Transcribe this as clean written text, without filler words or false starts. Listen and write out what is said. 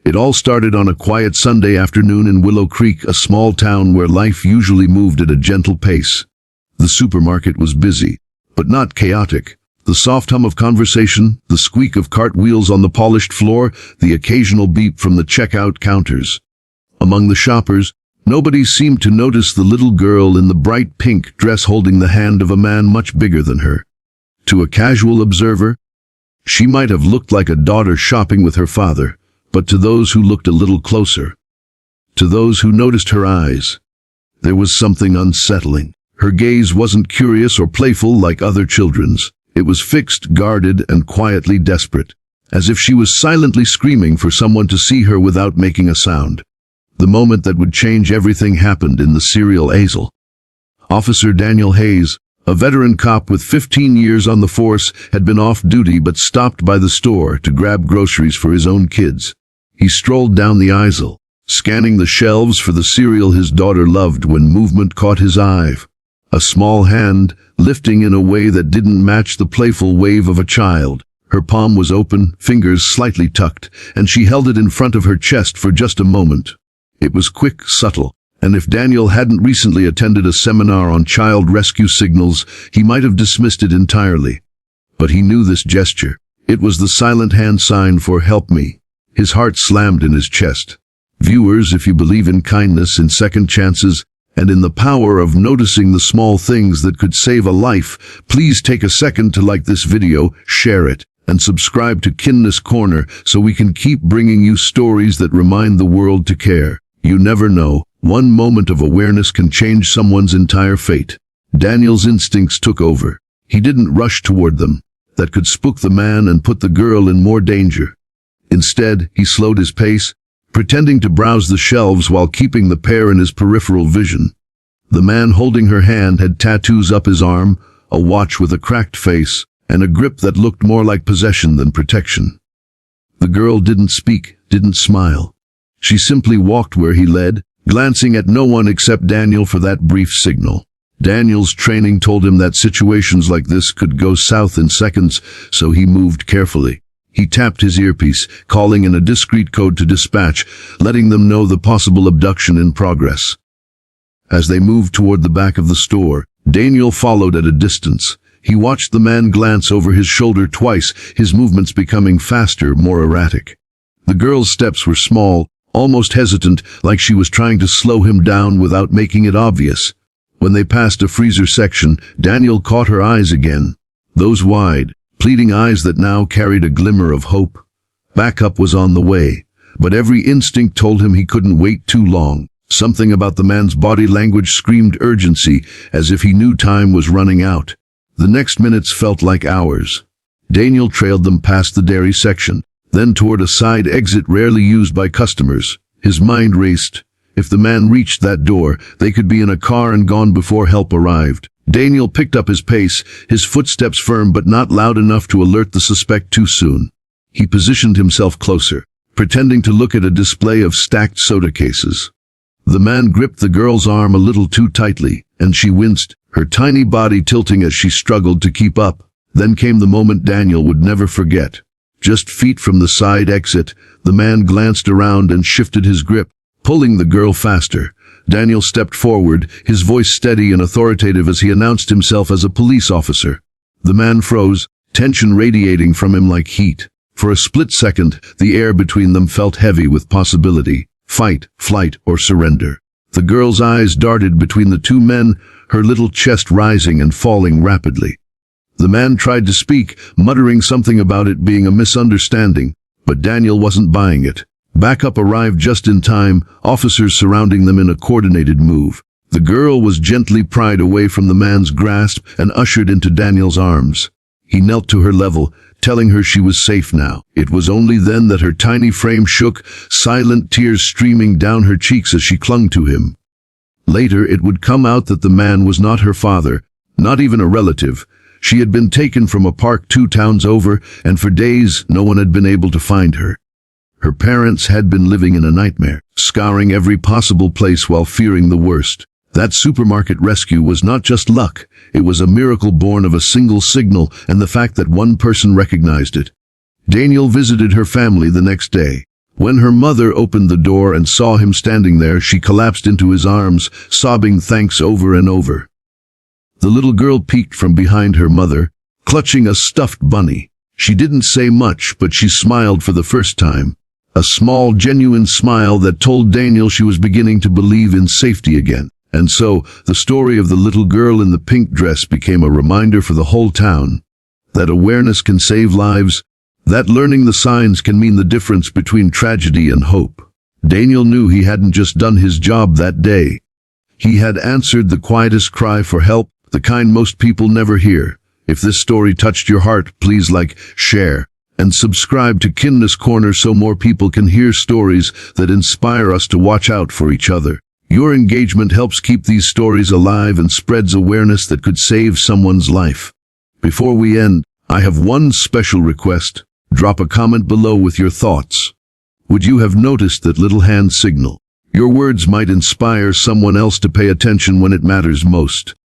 It all started on a quiet Sunday afternoon in Willow Creek, a small town where life usually moved at a gentle pace. The supermarket was busy, but not chaotic. The soft hum of conversation, the squeak of cart wheels on the polished floor, the occasional beep from the checkout counters. Among the shoppers, nobody seemed to notice the little girl in the bright pink dress holding the hand of a man much bigger than her. To a casual observer, she might have looked like a daughter shopping with her father, but to those who looked a little closer, to those who noticed her eyes, there was something unsettling. Her gaze wasn't curious or playful like other children's. It was fixed, guarded, and quietly desperate, as if she was silently screaming for someone to see her without making a sound. The moment that would change everything happened in the cereal aisle. Officer Daniel Hayes, a veteran cop with 15 years on the force, had been off duty but stopped by the store to grab groceries for his own kids. He strolled down the aisle, scanning the shelves for the cereal his daughter loved, when movement caught his eye. A small hand, lifting in a way that didn't match the playful wave of a child. Her palm was open, fingers slightly tucked, and she held it in front of her chest for just a moment. It was quick, subtle, and if Daniel hadn't recently attended a seminar on child rescue signals, he might have dismissed it entirely. But he knew this gesture. It was the silent hand sign for "help me." His heart slammed in his chest. Viewers, if you believe in kindness, in second chances, and in the power of noticing the small things that could save a life, please take a second to like this video, share it, and subscribe to Kindness Corner so we can keep bringing you stories that remind the world to care. You never know, one moment of awareness can change someone's entire fate. Daniel's instincts took over. He didn't rush toward them. That could spook the man and put the girl in more danger. Instead, he slowed his pace, pretending to browse the shelves while keeping the pair in his peripheral vision. The man holding her hand had tattoos up his arm, a watch with a cracked face, and a grip that looked more like possession than protection. The girl didn't speak, didn't smile. She simply walked where he led, glancing at no one except Daniel for that brief signal. Daniel's training told him that situations like this could go south in seconds, so he moved carefully. He tapped his earpiece, calling in a discreet code to dispatch, letting them know the possible abduction in progress. As they moved toward the back of the store, Daniel followed at a distance. He watched the man glance over his shoulder twice, his movements becoming faster, more erratic. The girl's steps were small, almost hesitant, like she was trying to slow him down without making it obvious. When they passed a freezer section, Daniel caught her eyes again. Those wide, pleading eyes that now carried a glimmer of hope. Backup was on the way, but every instinct told him he couldn't wait too long. Something about the man's body language screamed urgency, as if he knew time was running out. The next minutes felt like hours. Daniel trailed them past the dairy section, then toward a side exit rarely used by customers. His mind raced. If the man reached that door, they could be in a car and gone before help arrived. Daniel picked up his pace, his footsteps firm but not loud enough to alert the suspect too soon. He positioned himself closer, pretending to look at a display of stacked soda cases. The man gripped the girl's arm a little too tightly, and she winced, her tiny body tilting as she struggled to keep up. Then came the moment Daniel would never forget. Just feet from the side exit, the man glanced around and shifted his grip, pulling the girl faster. Daniel stepped forward, his voice steady and authoritative as he announced himself as a police officer. The man froze, tension radiating from him like heat. For a split second, the air between them felt heavy with possibility. Fight, flight, or surrender. The girl's eyes darted between the two men, her little chest rising and falling rapidly. The man tried to speak, muttering something about it being a misunderstanding, but Daniel wasn't buying it. Backup arrived just in time, officers surrounding them in a coordinated move. The girl was gently pried away from the man's grasp and ushered into Daniel's arms. He knelt to her level, telling her she was safe now. It was only then that her tiny frame shook, silent tears streaming down her cheeks as she clung to him. Later it would come out that the man was not her father, not even a relative. She had been taken from a park 2 towns over, and for days no one had been able to find her. Her parents had been living in a nightmare, scouring every possible place while fearing the worst. That supermarket rescue was not just luck, it was a miracle born of a single signal and the fact that one person recognized it. Daniel visited her family the next day. When her mother opened the door and saw him standing there, she collapsed into his arms, sobbing thanks over and over. The little girl peeked from behind her mother, clutching a stuffed bunny. She didn't say much, but she smiled for the first time. A small, genuine smile that told Daniel she was beginning to believe in safety again. And so, the story of the little girl in the pink dress became a reminder for the whole town that awareness can save lives, that learning the signs can mean the difference between tragedy and hope. Daniel knew he hadn't just done his job that day. He had answered the quietest cry for help, the kind most people never hear. If this story touched your heart, please like, share, and subscribe to Kindness Corner so more people can hear stories that inspire us to watch out for each other. Your engagement helps keep these stories alive and spreads awareness that could save someone's life. Before we end, I have one special request. Drop a comment below with your thoughts. Would you have noticed that little hand signal? Your words might inspire someone else to pay attention when it matters most.